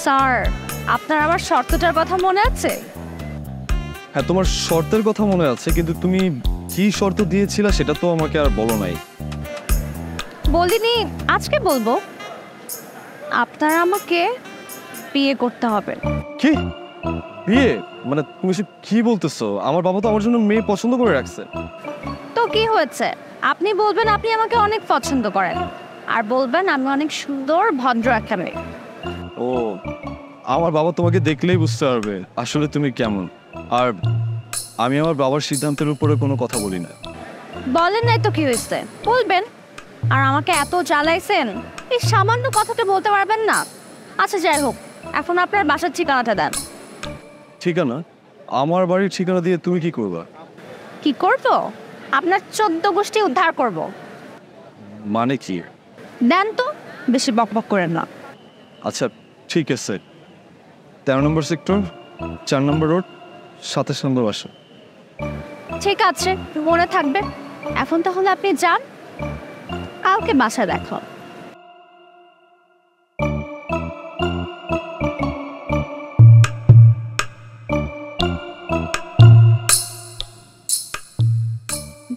Sir, আপনার আমার শর্তটার কথা মনে আছে? হ্যাঁ, তোমার শর্তের কথা মনে আছে, কিন্তু তুমি কি শর্ত দিয়েছিলে সেটা তো আমাকে আর বলো নাই। বলিনি, আজকে বলবো। আপনার আমাকে বিয়ে করতে হবে। কি বিয়ে? মানে তুমি কি বলতেছো? আমার বাবা তো আমার জন্য মেয়ে পছন্দ করে রাখছে। তো কি হয়েছে? আপনি বলবেন আপনি আমাকে অনেক পছন্দ করেন, আর বলবেন আমি অনেক সুন্দর ভদ্র একটা মেয়ে। ও, আমার বাবা তোমাকে দেখলেই বুঝতে পারবে আসলে তুমি কেমন। আর আমি আমার বাবার সিদ্ধান্তের উপরে কোনো কথা বলি না। বলেন নাই তো কি হয়েছে? বলবেন। আর আমাকে এত জ্বালাইছেন, এই সামান্য কথাটা বলতে পারবেন না? আচ্ছা যাই হোক, এখন আপনার বাসার ঠিকানাটা দেন। ঠিকানা? আমার বাড়ির ঠিকানা দিয়ে তুমি কি করবা? কি করব? আপনার 14 গোষ্ঠী উদ্ধার করব। মানে কি? দেন তো, বেশি বকবক করেন না। আচ্ছা ঠিক আছে, 13 নম্বর সেক্টর, 4 নম্বর রোড, 27 নম্বর বাসা। ঠিক আছে, মনে থাকবে। এখন তাহলে আপনি যান, কালকে বাসা দেখো।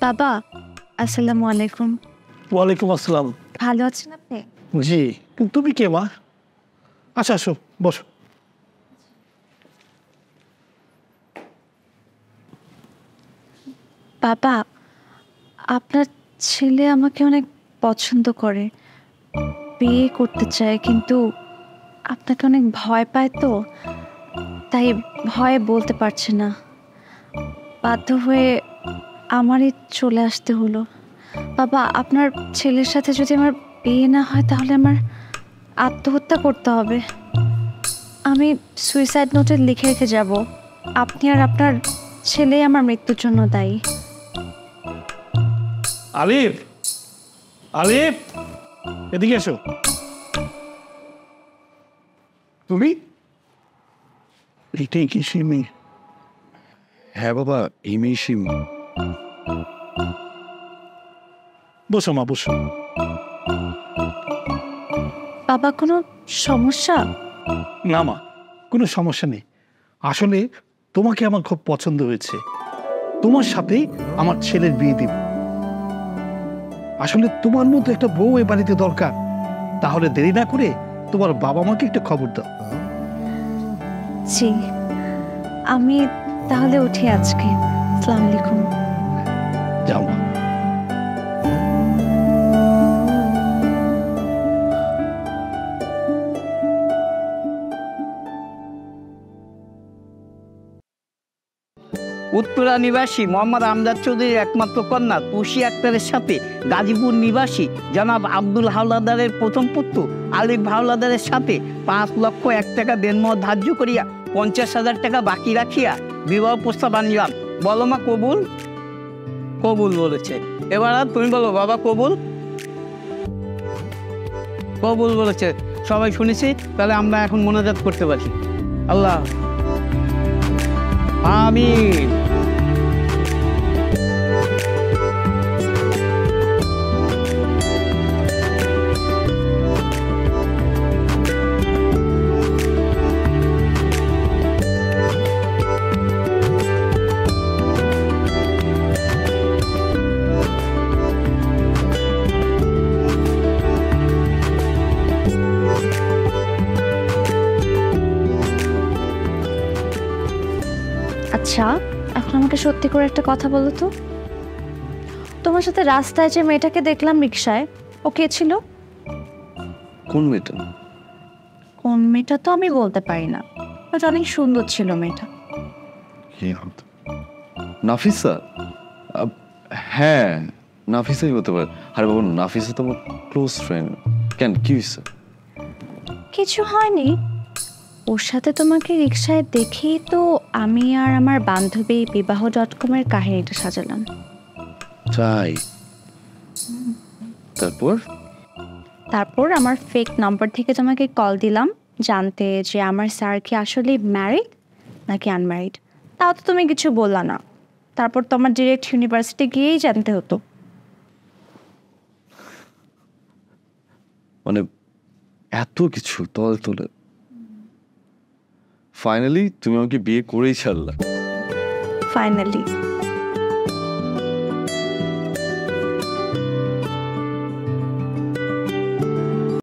বাবা, আসসালামু আলাইকুম। ওয়ালাইকুম আসসালাম। ভালো আছেন আপনি? জি, কিন্তু তুমি কে মা? আচ্ছা আসো, বসো। বাবা, আপনার ছেলে আমাকে অনেক পছন্দ করে, বিয়ে করতে চায়, কিন্তু আপনাকে অনেক ভয় পায়, তো তাই ভয়ে বলতে পারছে না। বাধ্য হয়ে আমারই চলে আসতে হলো। বাবা, আপনার ছেলের সাথে যদি আমার বিয়ে না হয় তাহলে আমার আত্মহত্যা করতে হবে। আমি সুইসাইড নোটে লিখে রেখে যাব, আপনি আর আপনার ছেলেই আমার মৃত্যুর জন্য দায়ী। আলিফ, আলিফ, এদিকে এসো। তুমি এটাই কি সেই মেয়ে? হ্যাঁ বাবা, এই মেয়ে সেই মেয়ে। বসো মা, বসো। বাবা, কোনো সমস্যা? না মা, কোনো সমস্যা নেই। আসলে তোমাকে আমার খুব পছন্দ হয়েছে, তোমার সাথেই আমার ছেলের বিয়ে দিব। আসলে তোমার মতো একটা বউ এ বাড়িতে দরকার। তাহলে দেরি না করে তোমার বাবা মাকে একটা খবর দাও। জি, আমি তাহলে উঠি আজকে। আসসালামু আলাইকুম। যাও মা। উত্তরা নিবাসী মোহাম্মদ আমজাদ চৌধুরীর একমাত্র কন্যা তুষি আক্তারের সাথে গাজীপুর নিবাসী জনাব আব্দুল হাওলাদারের প্রথম পুত্র আলিফ হাওলাদারের সাথে 5,01,000 টাকা দেনমোহর ধার্য করিয়া 50,000 টাকা বাকি রাখিয়া বিবাহ প্রস্তাব আনিলাম। বলো মা, কবুল? কবুল বলেছে। এবার আর তুমি বলো বাবা, কবুল? কবুল বলেছে। সবাই শুনেছি, তাহলে আমরা এখন মোনাজাত করতে পারি। আল্লাহ আমিন। আচ্ছা, এখন আমাকে সত্যি করে একটা কথা বলো তো, তোমার সাথে রাস্তায় যে মেয়েটাকে দেখলাম রিকশায়, ও কে ছিল? কোন মেয়েটা? কোন মেয়েটা তো আমি বলতে পারি না, বাট অনেক সুন্দর ছিল মেয়েটা। নাফিসা? হ্যাঁ, নাফিসাই হতে পারে। আরে বাবা, নাফিসা তো আমার ক্লোজ ফ্রেন্ড। কেন, কি হয়েছে? কিছু হয়নি, ওর সাথে তোমাকে রিকশায় দেখেই তো আমি আর আমার বান্ধবী বিবাহ.com-এর কাহিনীটা সাজালাম। তাই? তারপর? তারপর আমার ফেক নাম্বার থেকে তোমাকে কল দিলাম, জানতে যে আমার স্যার কি আসলে ম্যারিড নাকি আনম্যারিড। তাও তো তুমি কিছু বললা না। তারপর তোমার ডিরেক্ট ইউনিভার্সিটি গিয়েই জানতে হতো। মানে এত কিছু তলে তলে? ফাইনালি তুমি আমাকে বিয়ে করেই ছাড়লা। ফাইনালি